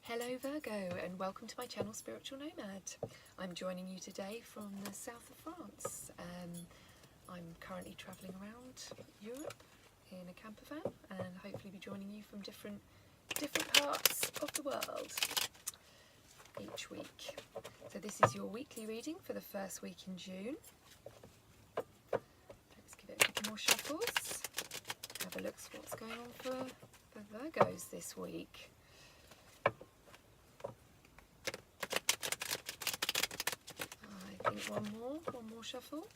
Hello Virgo, and welcome to my channel Spiritual Nomad. I'm joining you today from the south of France. I'm currently travelling around Europe in a camper van and hopefully be joining you from different parts of the world each week. So this is your weekly reading for the first week in June. Let's give it a couple more shuffles. Have a look at what's going on for Virgos this week. I think one more shuffle.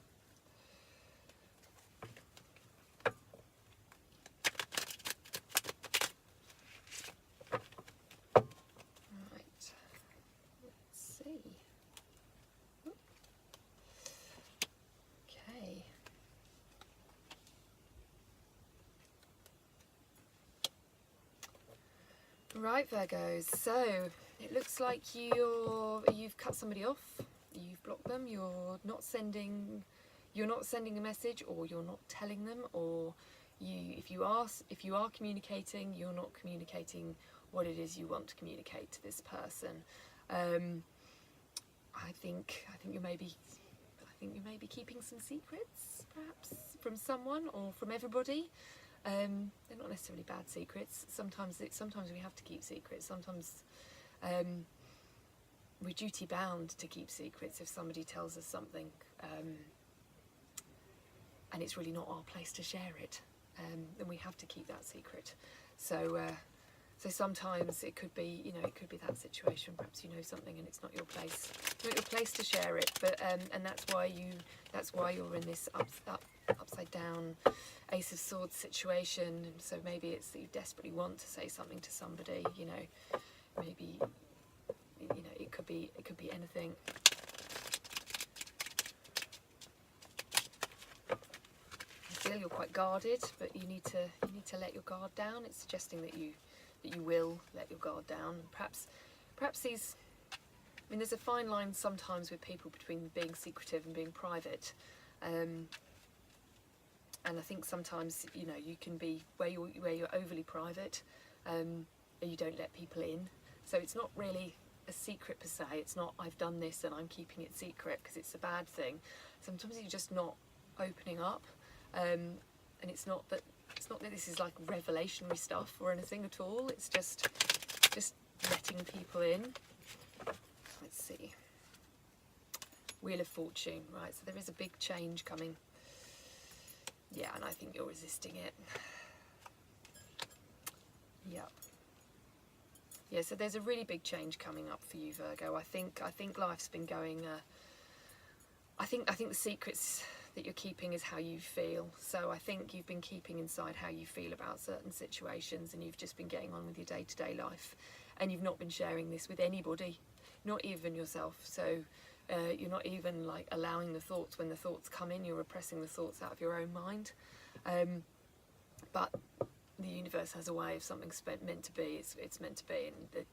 Right, let's see. Okay. Right, Virgos, so it looks like you've cut somebody off. You've blocked them. You're not sending a message, or you're not telling them, or if you are communicating, you're not communicating what it is you want to communicate to this person. I think you may be keeping some secrets, perhaps from someone or from everybody. They're not necessarily bad secrets. Sometimes we have to keep secrets. Sometimes we're duty bound to keep secrets if somebody tells us something, and it's really not our place to share it, then we have to keep that secret. So sometimes it could be, that situation. Perhaps you know something and it's not your place to share it. But and that's why you're in this upside down Ace of Swords situation. So maybe it's that you desperately want to say something to somebody. Maybe. It could be anything. I feel you're quite guarded, but you need to let your guard down. It's suggesting that you will let your guard down. Perhaps these. There's a fine line sometimes with people between being secretive and being private, and I think sometimes you can be where you're overly private, and you don't let people in. So it's not really a secret per se. It's not I've done this and I'm keeping it secret because it's a bad thing. Sometimes you're just not opening up, and it's not that this is like revelationary stuff or anything at all. It's just letting people in. Let's see. Wheel of Fortune, right? So there is a big change coming. Yeah, and I think you're resisting it. Yep. Yeah, so there's a really big change coming up for you, Virgo. I think life's been going. I think the secrets that you're keeping is how you feel. So I think you've been keeping inside how you feel about certain situations, and you've just been getting on with your day-to-day life, and you've not been sharing this with anybody, not even yourself. So you're not even like allowing the thoughts. When the thoughts come in, you're repressing the thoughts out of your own mind. But the universe has a way of something's meant to be. It's meant to be, and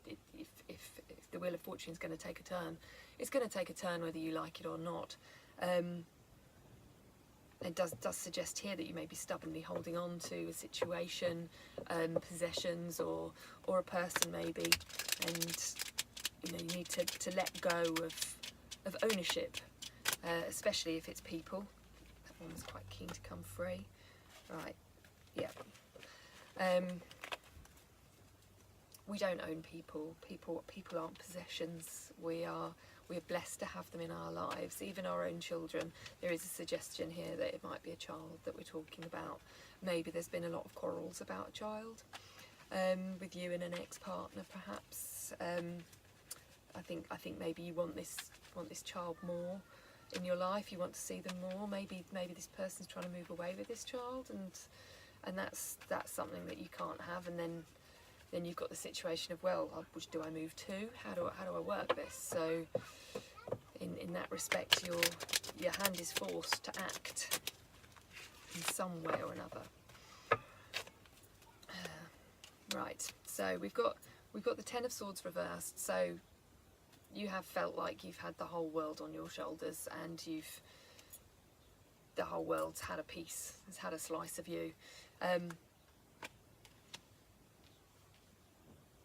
if the Wheel of Fortune is going to take a turn, it's going to take a turn whether you like it or not. It does suggest here that you may be stubbornly holding on to a situation, possessions, or a person maybe, and you need to let go of ownership, especially if it's people. That one was quite keen to come free. Right, yeah. We don't own people. People aren't possessions. We're blessed to have them in our lives, even our own children. There is a suggestion here that it might be a child that we're talking about. Maybe there's been a lot of quarrels about a child, with you and an ex-partner, perhaps. I think maybe you want this child more in your life. You want to see them more. Maybe this person's trying to move away with this child, and that's something that you can't have. And then you've got the situation of, well, which do I move to? How do I work this? So in that respect, your hand is forced to act in some way or another. Right. So we've got the Ten of Swords reversed. So you have felt like you've had the whole world on your shoulders, and the whole world's had a piece, has had a slice of you.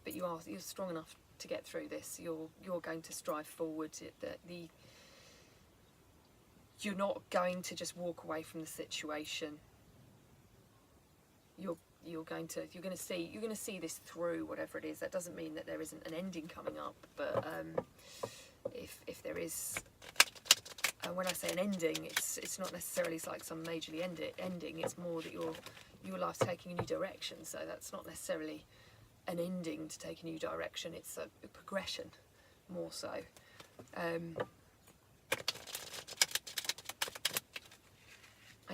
But you're strong enough to get through this. You're going to strive forward. You're not going to just walk away from the situation. You're going to see this through, whatever it is. That doesn't mean that there isn't an ending coming up, but if there is, when I say an ending, it's not necessarily like some majorly ending. It's more that your life's taking a new direction. So that's not necessarily an ending to take a new direction. It's a progression, more so. And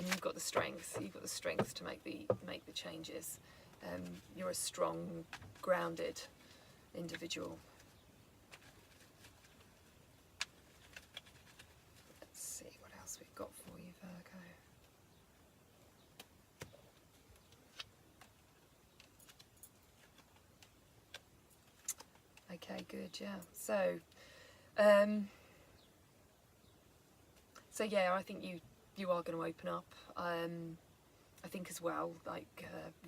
you've got the strength. You've got the strength to make the changes. You're a strong, grounded individual. Let's see what else we've got for you, Virgo. Okay, good. Yeah. So yeah, I think you are going to open up. I think as well, like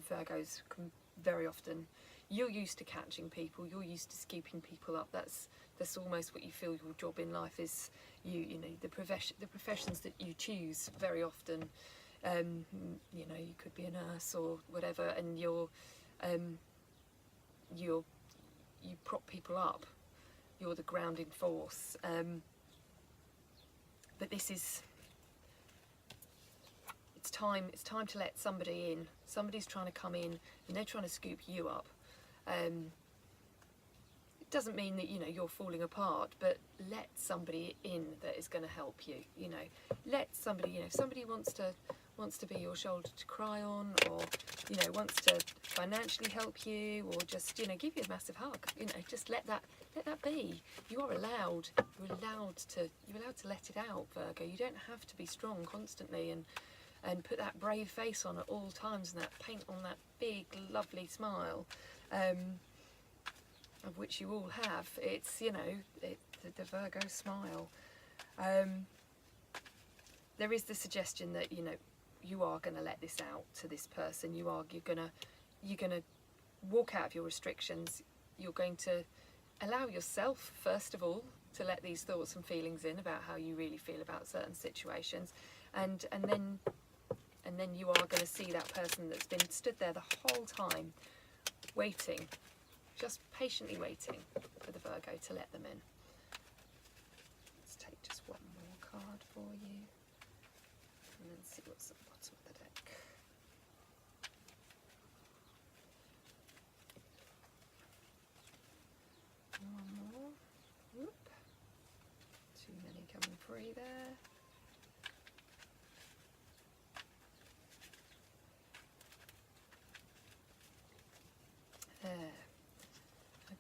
Virgos can very often, you're used to catching people, you're used to scooping people up. That's almost what you feel your job in life is. You know, the professions that you choose very often. You know, you could be a nurse or whatever, and you prop people up. You're the grounding force. But this is. It's time to let somebody in. Somebody's trying to come in and they're trying to scoop you up. It doesn't mean that, you know, you're falling apart, but let somebody in that is going to help you. You know, let somebody, you know, if somebody wants to be your shoulder to cry on, or, you know, wants to financially help you, or just, you know, give you a massive hug. You know, just let that be. You are allowed. You're allowed to let it out, Virgo. You don't have to be strong constantly and put that brave face on at all times, and that paint on that big lovely smile, of which you all have. It's, you know, the Virgo smile. There is the suggestion that, you know, you are going to let this out to this person. You're gonna walk out of your restrictions. You're going to allow yourself, first of all, to let these thoughts and feelings in about how you really feel about certain situations, and then you are going to see that person that's been stood there the whole time, waiting, just patiently waiting for the Virgo to let them in. Let's take just one more card for you, and then see what's at the bottom of the deck. One more. Whoop. Too many coming free there.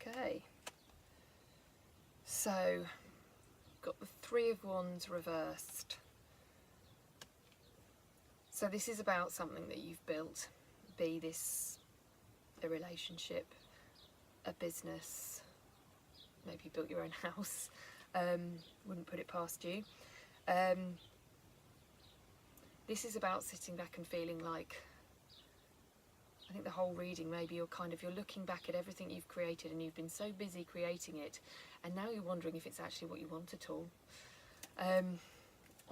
Okay, so got the Three of Wands reversed. So this is about something that you've built, be this a relationship, a business, maybe you built your own house, wouldn't put it past you. This is about sitting back and feeling like, I think the whole reading, maybe you're looking back at everything you've created and you've been so busy creating it, and now you're wondering if it's actually what you want at all. On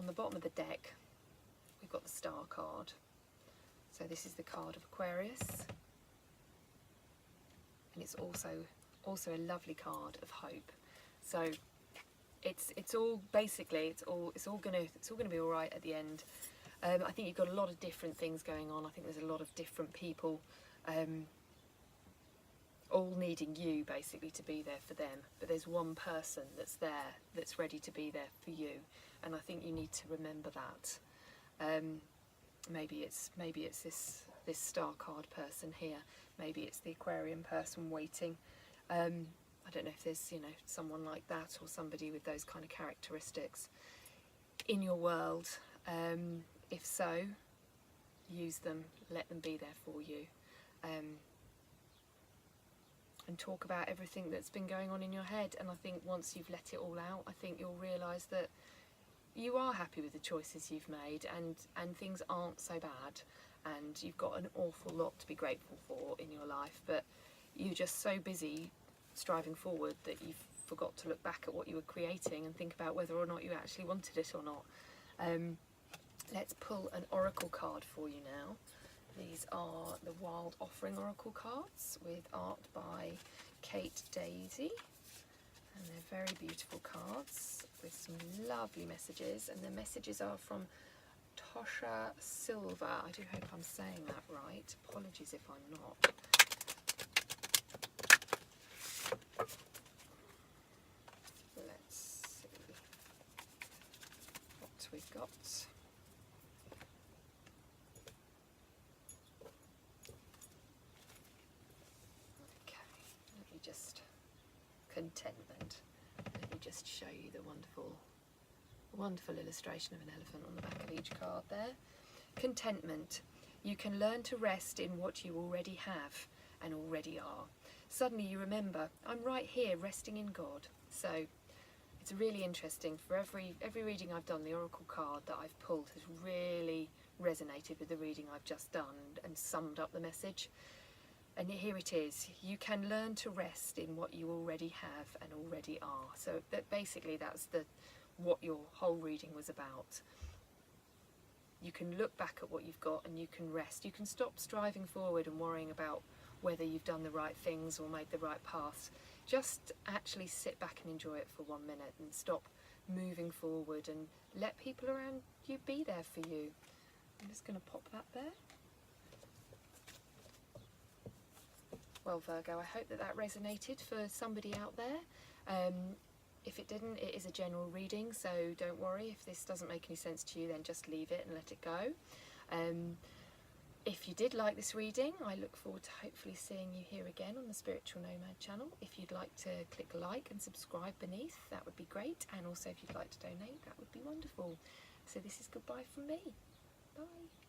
the bottom of the deck, we've got the Star card. So this is the card of Aquarius, and it's also a lovely card of hope. So it's all basically it's all gonna be all right at the end. I think you've got a lot of different things going on. I think there's a lot of different people all needing you basically to be there for them. But there's one person that's there, that's ready to be there for you. And I think you need to remember that. Maybe it's this Star card person here. Maybe it's the Aquarian person waiting. I don't know if there's, you know, someone like that or somebody with those kind of characteristics in your world. If so, use them, let them be there for you, and talk about everything that's been going on in your head. And I think once you've let it all out, I think you'll realise that you are happy with the choices you've made, and things aren't so bad, and you've got an awful lot to be grateful for in your life, but you're just so busy striving forward that you've forgot to look back at what you were creating and think about whether or not you actually wanted it or not. Let's pull an oracle card for you now. These are the Wild Offering Oracle cards with art by Kate Daisy, and they're very beautiful cards with some lovely messages, and the messages are from Tosha Silva. I do hope I'm saying that right. Apologies if I'm not. Let's see what we've got. Okay, let me just, contentment. Let me just show you the wonderful illustration of an elephant on the back of each card there. Contentment. You can learn to rest in what you already have and already are. Suddenly you remember, I'm right here resting in God. So it's really interesting. For every reading I've done, the oracle card that I've pulled has really resonated with the reading I've just done and summed up the message. And here it is. You can learn to rest in what you already have and already are. So that basically that's what your whole reading was about. You can look back at what you've got and you can rest. You can stop striving forward and worrying about whether you've done the right things or made the right paths. Just actually sit back and enjoy it for 1 minute and stop moving forward and let people around you be there for you. I'm just going to pop that there. Well, Virgo, I hope that resonated for somebody out there. If it didn't, it is a general reading, so don't worry. If this doesn't make any sense to you, then just leave it and let it go. If you did like this reading, I look forward to hopefully seeing you here again on the Spiritual Nomad channel. If you'd like to click like and subscribe beneath, that would be great. And also if you'd like to donate, that would be wonderful. So this is goodbye from me. Bye.